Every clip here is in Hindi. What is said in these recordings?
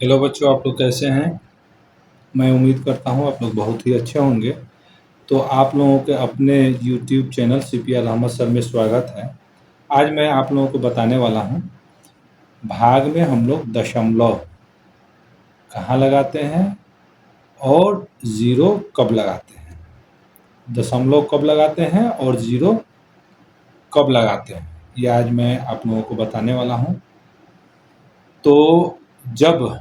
हेलो बच्चों, आप लोग कैसे हैं? मैं उम्मीद करता हूँ आप लोग बहुत ही अच्छे होंगे। तो आप लोगों के अपने YouTube channel CPR Ahmad sir में स्वागत है। आज मैं आप लोगों को बताने वाला हूँ, भाग में हम लोग दशमलव कहाँ लगाते हैं और ज़ीरो कब लगाते हैं। दशमलव कब लगाते हैं और ज़ीरो कब लगाते हैं, ये आज मैं आप लोगों को बताने वाला हूँ। तो जब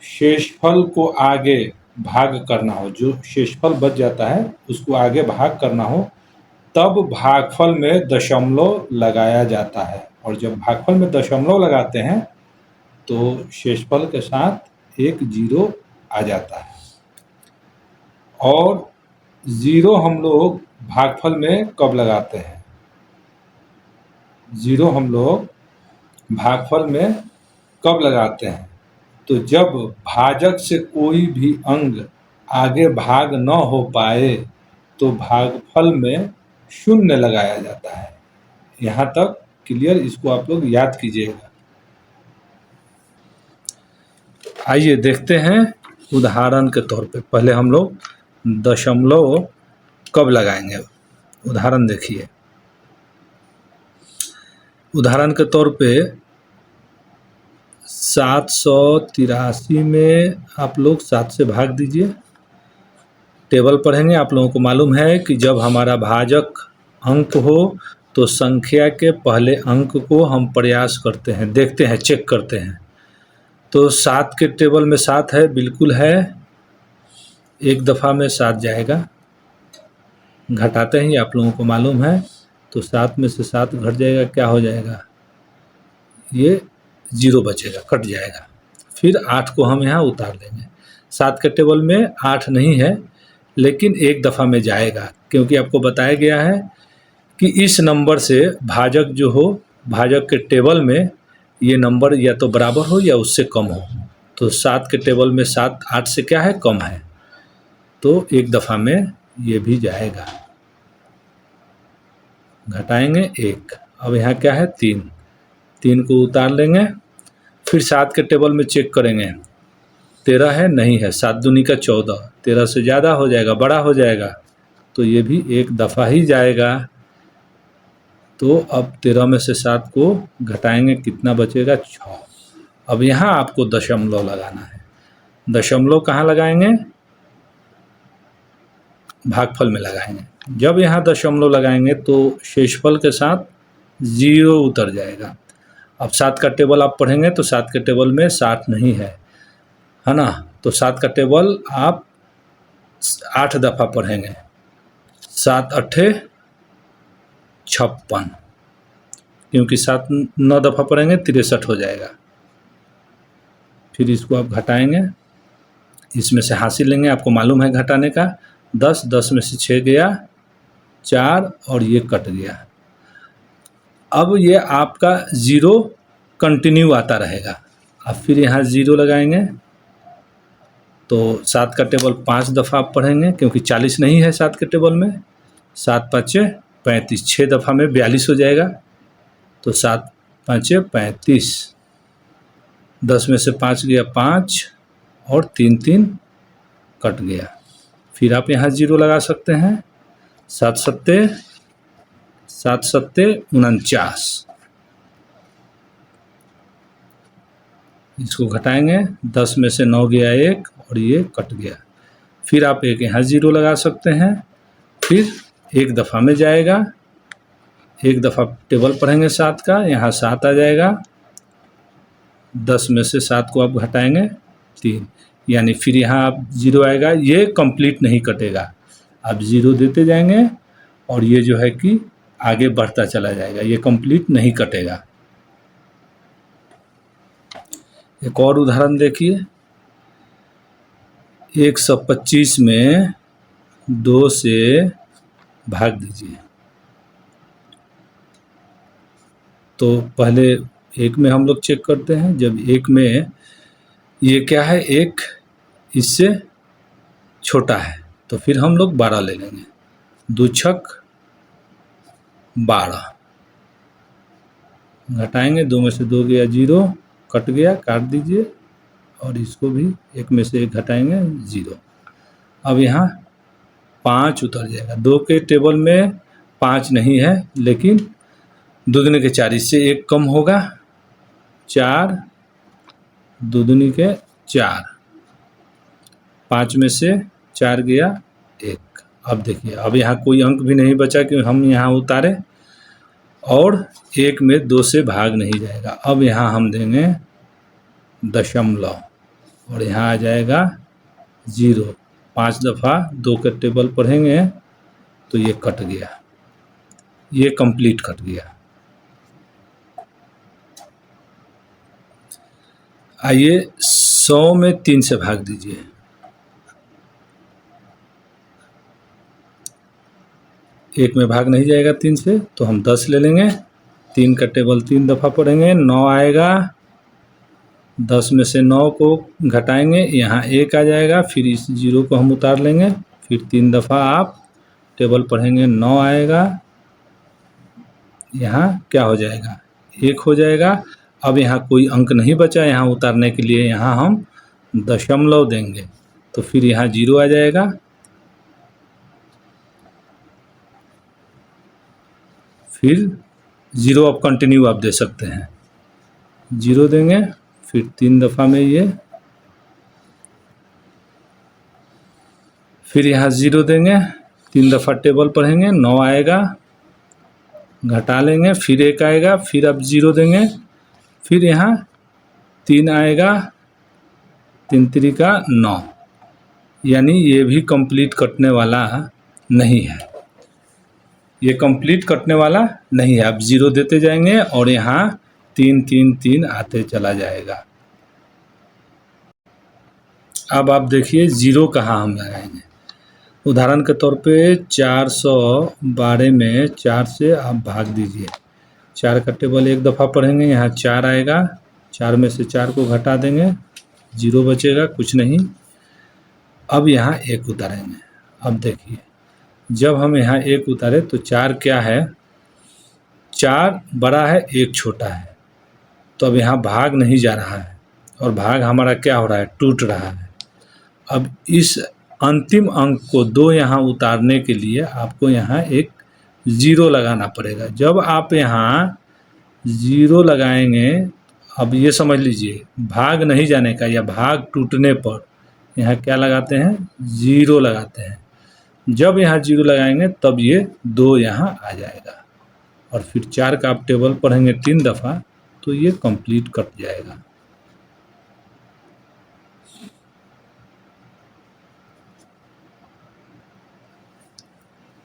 शेषफल को आगे भाग करना हो, जो शेषफल बच जाता है उसको आगे भाग करना हो, तब भागफल में दशमलव लगाया जाता है। और जब भागफल में दशमलव लगाते हैं तो शेषफल के साथ एक जीरो आ जाता है। और जीरो हम लोग भागफल में कब लगाते हैं? जीरो हम लोग भागफल में कब लगाते हैं? तो जब भाजक से कोई भी अंग आगे भाग न हो पाए तो भागफल में शून्य लगाया जाता है। यहाँ तक क्लियर? इसको आप लोग याद कीजिएगा। आइए देखते हैं उदाहरण के तौर पे। पहले हम लोग दशमलव कब लगाएंगे, उदाहरण देखिए। उदाहरण के तौर पे 783 में आप लोग 7 से भाग दीजिए। टेबल पढ़ेंगे। आप लोगों को मालूम है कि जब हमारा भाजक अंक हो तो संख्या के पहले अंक को हम प्रयास करते हैं, देखते हैं, चेक करते हैं। तो 7 के टेबल में 7 है, बिल्कुल है, एक दफ़ा में 7 जाएगा। घटाते ही आप लोगों को मालूम है, तो 7 में से 7 घट जाएगा, क्या हो जाएगा? ये जीरो बचेगा, कट जाएगा। फिर 8 को हम यहाँ उतार लेंगे। 7 के टेबल में 8 नहीं है, लेकिन एक दफ़ा में जाएगा, क्योंकि आपको बताया गया है कि इस नंबर से भाजक जो हो, भाजक के टेबल में ये नंबर या तो बराबर हो या उससे कम हो। तो 7 के टेबल में 7 8 से क्या है? कम है, तो एक दफ़ा में ये भी जाएगा। घटाएंगे 1। अब यहाँ क्या है? 3। 3 को उतार लेंगे। फिर 7 के टेबल में चेक करेंगे, 13 है? नहीं है। 7 दूनी का 14, 13 से ज़्यादा हो जाएगा, बड़ा हो जाएगा, तो ये भी एक दफ़ा ही जाएगा। तो अब 13 में से 7 को घटाएंगे, कितना बचेगा? 6। अब यहाँ आपको दशमलव लगाना है। दशमलव कहाँ लगाएंगे? भागफल में लगाएंगे। जब यहाँ दशमलव लगाएंगे तो शेषफल के साथ जीरो उतर जाएगा। अब 7 का टेबल आप पढ़ेंगे तो 7 के टेबल में 60 नहीं है ना? तो 7 का टेबल आप 8 दफ़ा पढ़ेंगे। 7 अट्ठे 56, क्योंकि 7 9 दफ़ा पढ़ेंगे 63 हो जाएगा। फिर इसको आप घटाएंगे, इसमें से हासिल लेंगे। आपको मालूम है घटाने का। 10 10 में से 6 गया, 4, और ये कट गया। अब ये आपका ज़ीरो कंटिन्यू आता रहेगा। अब फिर यहाँ ज़ीरो लगाएंगे तो 7 का टेबल 5 दफ़ा आप पढ़ेंगे, क्योंकि 40 नहीं है 7 के टेबल में। 7 5 35, 6 दफ़ा में 42 हो जाएगा। तो 7 5 35, 10 में से 5 गया 5, और 3 3 कट गया। फिर आप यहाँ ज़ीरो लगा सकते हैं। 7 सत्ते 49, इसको घटाएंगे। 10 में से 9 गया 1, और ये कट गया। फिर आप एक यहाँ ज़ीरो लगा सकते हैं। फिर एक दफ़ा में जाएगा, एक दफ़ा टेबल पढ़ेंगे 7 का, यहाँ 7 आ जाएगा। 10 में से 7 को आप घटाएंगे 3, यानी फिर यहाँ आप ज़ीरो आएगा। ये कंप्लीट नहीं कटेगा, आप ज़ीरो देते जाएंगे और ये जो है कि आगे बढ़ता चला जाएगा, ये कंप्लीट नहीं कटेगा। एक और उदाहरण देखिए। 125 में 2 से भाग दीजिए। तो पहले एक में हम लोग चेक करते हैं। जब एक में ये क्या है, एक इससे छोटा है, तो फिर हम लोग 12 ले लेंगे। 2 छक 12, घटाएंगे। 2 में से 2 गया 0, कट गया, काट दीजिए, और इसको भी 1 में से 1 घटाएंगे 0। अब यहाँ 5 उतर जाएगा। 2 के टेबल में 5 नहीं है, लेकिन 2 दूनी के 4, इससे 1 कम होगा। 4 2 दूनी के 4, 5 में से 4 गया 1। अब देखिए, अब यहाँ कोई अंक भी नहीं बचा कि हम यहाँ उतारे, और 1 में 2 से भाग नहीं जाएगा। अब यहाँ हम देंगे दशमलव और यहाँ आ जाएगा 0। 5 दफ़ा 2 के टेबल पढ़ेंगे तो ये कट गया, ये कंप्लीट कट गया। आइए 100 में 3 से भाग दीजिए। एक में भाग नहीं जाएगा 3 से, तो हम 10 ले लेंगे। 3 का टेबल 3 दफ़ा पढ़ेंगे, 9 आएगा। 10 में से 9 को घटाएंगे, यहाँ 1 आ जाएगा। फिर इस 0 को हम उतार लेंगे। फिर 3 दफ़ा आप टेबल पढ़ेंगे, 9 आएगा। यहाँ क्या हो जाएगा, 1 हो जाएगा। अब यहाँ कोई अंक नहीं बचा यहाँ उतारने के लिए, यहाँ हम दशमलव देंगे, तो फिर यहाँ 0 आ जाएगा। फिर 0 अब कंटिन्यू आप दे सकते हैं, 0 देंगे। फिर 3 दफ़ा में ये, फिर यहाँ 0 देंगे। 3 दफ़ा टेबल पढ़ेंगे, 9 आएगा। घटा लेंगे, फिर 1 आएगा। फिर अब 0 देंगे। फिर यहाँ 3 आएगा, 3 त्रिका 9, यानी ये भी कंप्लीट कटने वाला नहीं है, ये कंप्लीट कटने वाला नहीं है। अब 0 देते जाएंगे और यहाँ 3 3 3 आते चला जाएगा। अब आप देखिए 0 कहाँ हम लगाएंगे। उदाहरण के तौर पे 412 में 4 से आप भाग दीजिए। 4 का टेबल 1 दफ़ा पढ़ेंगे, यहाँ 4 आएगा। 4 में से 4 को घटा देंगे, 0 बचेगा, कुछ नहीं। अब यहाँ 1 उतारेंगे। अब देखिए, जब हम यहाँ 1 उतारे तो 4 क्या है, 4 बड़ा है, 1 छोटा है, तो अब यहाँ भाग नहीं जा रहा है, और भाग हमारा क्या हो रहा है, टूट रहा है। अब इस अंतिम अंक को 2 यहाँ उतारने के लिए आपको यहाँ एक 0 लगाना पड़ेगा। जब आप यहाँ 0 लगाएंगे, अब ये समझ लीजिए, भाग नहीं जाने का या भाग टूटने पर यहाँ क्या लगाते हैं, 0 लगाते हैं। जब यहाँ 0 लगाएंगे तब ये 2 यहाँ आ जाएगा, और फिर 4 का आप टेबल पढ़ेंगे 3 दफ़ा तो ये कंप्लीट कट जाएगा।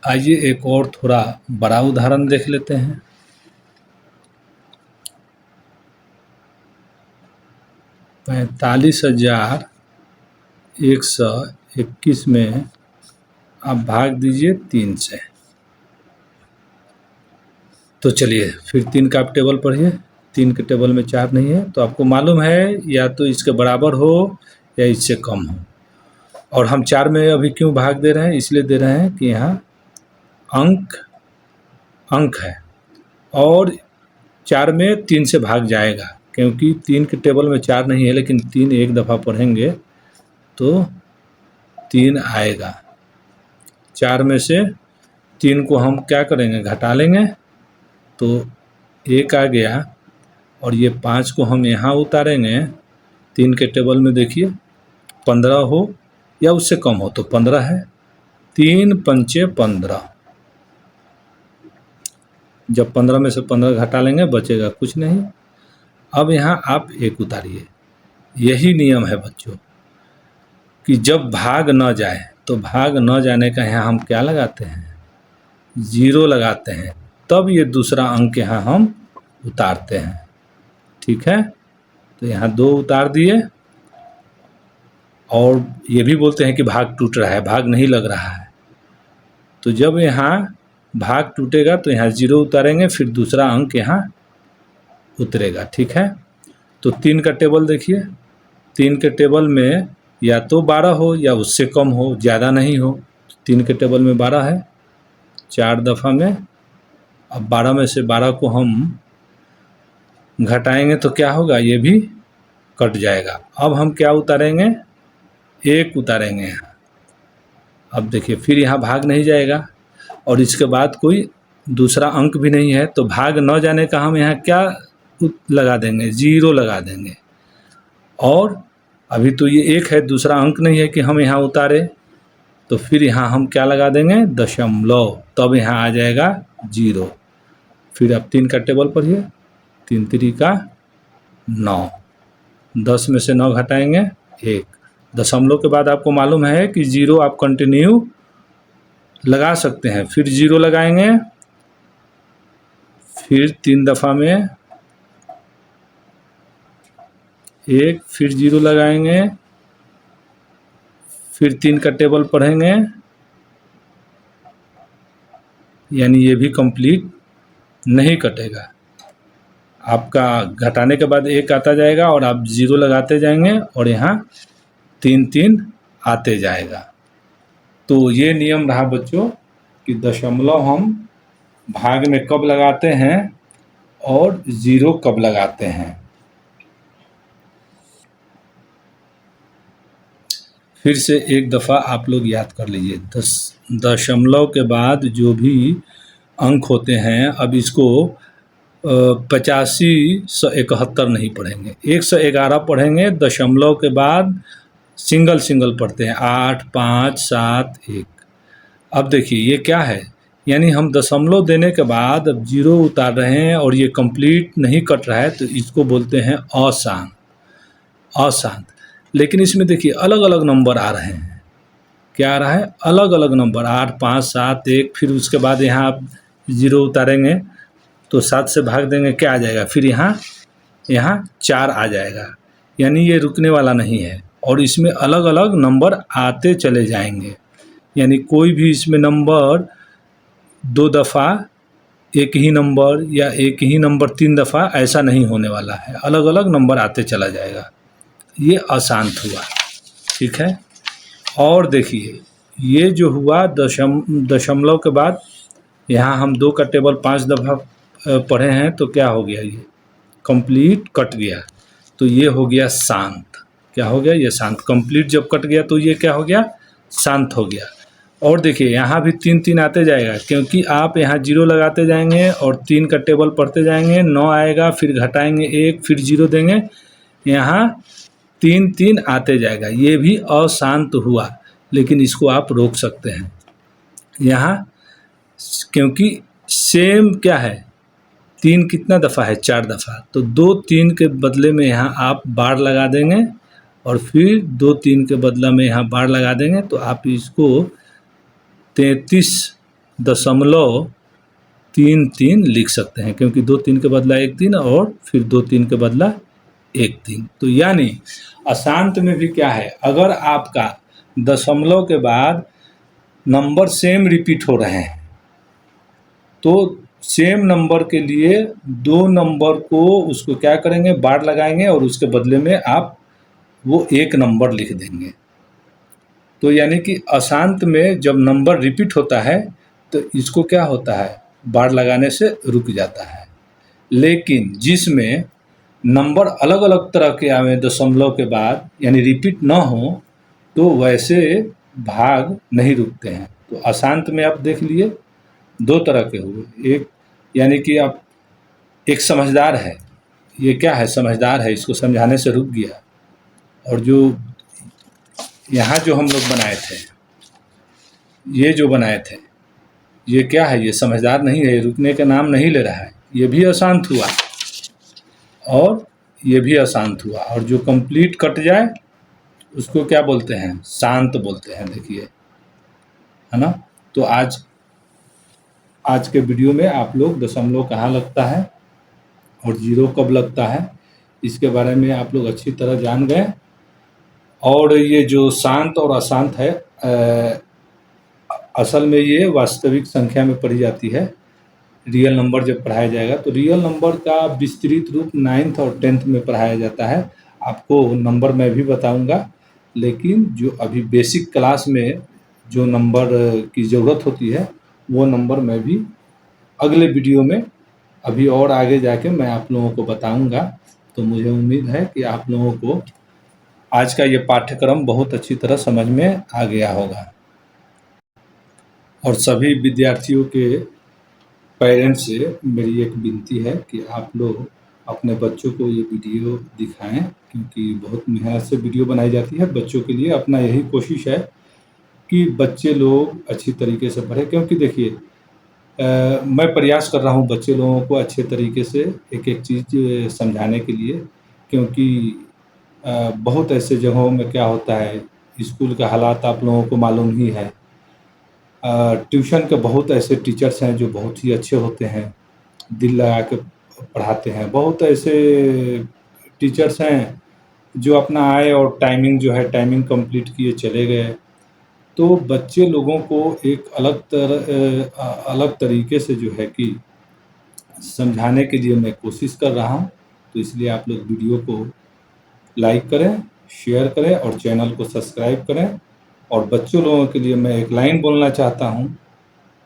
आइए एक और थोड़ा बड़ा उदाहरण देख लेते हैं। $45,121 में आप भाग दीजिए 3 से। तो चलिए फिर 3 का आप टेबल पढ़िए। 3 के टेबल में 4 नहीं है, तो आपको मालूम है या तो इसके बराबर हो या इससे कम हो। और हम 4 में अभी क्यों भाग दे रहे हैं, इसलिए दे रहे हैं कि यहाँ अंक है, और 4 में 3 से भाग जाएगा, क्योंकि 3 के टेबल में 4 नहीं है, लेकिन 3 1 दफ़ा पढ़ेंगे तो 3 आएगा। 4 में से 3 को हम क्या करेंगे, घटा लेंगे, तो 1 आ गया। और ये 5 को हम यहाँ उतारेंगे। 3 के टेबल में देखिए 15 हो या उससे कम हो तो 15 है। 3 पंचे 15, जब 15 में से 15 घटा लेंगे बचेगा कुछ नहीं। अब यहाँ आप 1 उतारिए। यही नियम है बच्चों कि जब भाग न जाए तो भाग न जाने का यहाँ हम क्या लगाते हैं, 0 लगाते हैं, तब ये दूसरा अंक यहाँ हम उतारते हैं। ठीक है, तो यहाँ 2 उतार दिए, और ये भी बोलते हैं कि भाग टूट रहा है, भाग नहीं लग रहा है। तो जब यहाँ भाग टूटेगा तो यहाँ 0 उतारेंगे, फिर दूसरा अंक यहाँ उतरेगा। ठीक है, तो 3 का टेबल देखिए। 3 के टेबल में या तो 12 हो या उससे कम हो, ज़्यादा नहीं हो। 3 के टेबल में 12 है, 4 दफ़ा में। अब 12 में से 12 को हम घटाएंगे तो क्या होगा, ये भी कट जाएगा। अब हम क्या उतारेंगे, 1 उतारेंगे यहाँ। अब देखिए फिर यहाँ भाग नहीं जाएगा और इसके बाद कोई दूसरा अंक भी नहीं है, तो भाग न जाने का हम यहाँ क्या लगा देंगे, 0 लगा देंगे। और अभी तो ये 1 है, दूसरा अंक नहीं है कि हम यहाँ उतारे, तो फिर यहाँ हम क्या लगा देंगे, दशमलव, तब यहाँ आ जाएगा 0। फिर आप 3 का टेबल पढ़िए, 3 3 का 9, 10 में से 9 घटाएंगे 1। दशमलव के बाद आपको मालूम है कि 0 आप कंटिन्यू लगा सकते हैं, फिर 0 लगाएंगे, फिर 3 दफ़ा में 1, फिर 0 लगाएंगे, फिर 3 का टेबल पढ़ेंगे, यानी ये भी कंप्लीट नहीं कटेगा। आपका घटाने के बाद 1 आता जाएगा और आप 0 लगाते जाएंगे और यहाँ 3 3 आते जाएगा। तो ये नियम रहा बच्चों कि दशमलव हम भाग में कब लगाते हैं और 0 कब लगाते हैं। फिर से एक दफ़ा आप लोग याद कर लीजिए, दशमलव के बाद जो भी अंक होते हैं, अब इसको 85 171 नहीं पढ़ेंगे, 111 पढ़ेंगे। दशमलव के बाद सिंगल सिंगल पढ़ते हैं, 8 5 7 1। अब देखिए ये क्या है, यानी हम दशमलव देने के बाद अब 0 उतार रहे हैं और ये कंप्लीट नहीं कट रहा है, तो इसको बोलते हैं अशांत। अशांत, लेकिन इसमें देखिए अलग अलग नंबर आ रहे हैं। क्या आ रहा है, अलग अलग नंबर, 8 5 7 1। फिर उसके बाद यहाँ आप 0 उतारेंगे तो 7 से भाग देंगे, क्या आ जाएगा, फिर यहाँ 4 आ जाएगा। यानी ये रुकने वाला नहीं है और इसमें अलग अलग नंबर आते चले जाएंगे। यानी कोई भी इसमें नंबर 2 दफ़ा एक ही नंबर या एक ही नंबर 3 दफ़ा ऐसा नहीं होने वाला है, अलग अलग नंबर आते चला जाएगा। ये अशांत हुआ, ठीक है। और देखिए ये जो हुआ दशमलव के बाद यहाँ हम 2 का टेबल 5 दफ़ा पढ़े हैं, तो क्या हो गया, ये कंप्लीट कट गया, तो ये हो गया शांत। क्या हो गया, ये शांत। कंप्लीट जब कट गया तो ये क्या हो गया, शांत हो गया। और देखिए यहाँ भी 3 3 आते जाएगा, क्योंकि आप यहाँ 0 लगाते जाएंगे और 3 का टेबल पढ़ते जाएंगे, 9 आएगा, फिर घटाएंगे 1, फिर 0 देंगे, यहाँ 3 3 आते जाएगा। ये भी अशांत हुआ, लेकिन इसको आप रोक सकते हैं यहाँ, क्योंकि सेम क्या है, 3 कितना दफ़ा है, 4 दफ़ा, तो 2 3 के बदले में यहाँ आप बार लगा देंगे और फिर 2 3 के बदला में यहाँ बार लगा देंगे, तो आप इसको 33.33 लिख सकते हैं, क्योंकि 2 3 के बदला 1 3 और फिर 2 3 के बदला 1 3। तो यानी अशांत में भी क्या है, अगर आपका दशमलव के बाद नंबर सेम रिपीट हो रहे हैं, तो सेम नंबर के लिए 2 नंबर को उसको क्या करेंगे, बार लगाएंगे और उसके बदले में आप वो 1 नंबर लिख देंगे। तो यानी कि अशांत में जब नंबर रिपीट होता है तो इसको क्या होता है, बार लगाने से रुक जाता है। लेकिन जिसमें नंबर अलग अलग तरह के आवे दशमलव के बाद, यानी रिपीट ना हो, तो वैसे भाग नहीं रुकते हैं। तो अशांत में आप देख लिए 2 तरह के हुए, एक यानी कि आप एक समझदार है, ये क्या है, समझदार है, इसको समझाने से रुक गया। और जो यहाँ जो हम लोग बनाए थे, ये जो बनाए थे, ये क्या है, ये समझदार नहीं है, ये रुकने का नाम नहीं ले रहा है, ये भी अशांत हुआ और ये भी अशांत हुआ। और जो कंप्लीट कट जाए उसको क्या बोलते हैं, शांत बोलते हैं। देखिए, है ना। तो आज के वीडियो में आप लोग दशमलव कहाँ लगता है और 0 कब लगता है, इसके बारे में आप लोग अच्छी तरह जान गए। और ये जो शांत और अशांत है, असल में ये वास्तविक संख्या में पढ़ी जाती है। रियल नंबर जब पढ़ाया जाएगा तो रियल नंबर का विस्तृत रूप 9th और 10th में पढ़ाया जाता है। आपको नंबर मैं भी बताऊंगा, लेकिन जो अभी बेसिक क्लास में जो नंबर की ज़रूरत होती है वो नंबर मैं भी अगले वीडियो में अभी और आगे जाके मैं आप लोगों को बताऊंगा। तो मुझे उम्मीद है कि आप लोगों को आज का ये पाठ्यक्रम बहुत अच्छी तरह समझ में आ गया होगा। और सभी विद्यार्थियों के पेरेंट्स से मेरी एक विनती है कि आप लोग अपने बच्चों को ये वीडियो दिखाएं, क्योंकि बहुत मेहनत से वीडियो बनाई जाती है बच्चों के लिए। अपना यही कोशिश है कि बच्चे लोग अच्छी तरीके से पढ़ें, क्योंकि देखिए मैं प्रयास कर रहा हूँ बच्चे लोगों को अच्छे तरीके से एक-एक चीज़ समझाने के लिए, क्योंकि बहुत ऐसे जगहों में क्या होता है, स्कूल का हालात आप लोगों को मालूम ही है। ट्यूशन के बहुत ऐसे टीचर्स हैं जो बहुत ही अच्छे होते हैं, दिल लगा के पढ़ाते हैं। बहुत ऐसे टीचर्स हैं जो अपना आए और टाइमिंग जो है टाइमिंग कंप्लीट किए चले गए। तो बच्चे लोगों को एक अलग तरीके से जो है कि समझाने के लिए मैं कोशिश कर रहा हूँ। तो इसलिए आप लोग वीडियो को लाइक करें, शेयर करें और चैनल को सब्सक्राइब करें। और बच्चों लोगों के लिए मैं एक लाइन बोलना चाहता हूँ,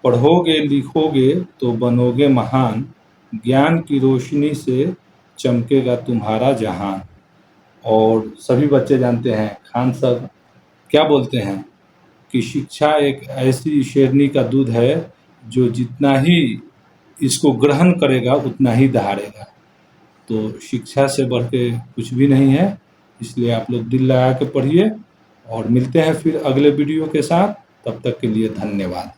पढ़ोगे लिखोगे तो बनोगे महान, ज्ञान की रोशनी से चमकेगा तुम्हारा जहान। और सभी बच्चे जानते हैं खान सर क्या बोलते हैं कि शिक्षा एक ऐसी शेरनी का दूध है जो जितना ही इसको ग्रहण करेगा उतना ही दहाड़ेगा। तो शिक्षा से बढ़ के कुछ भी नहीं है, इसलिए आप लोग दिल लगा के पढ़िए। और मिलते हैं फिर अगले वीडियो के साथ, तब तक के लिए धन्यवाद।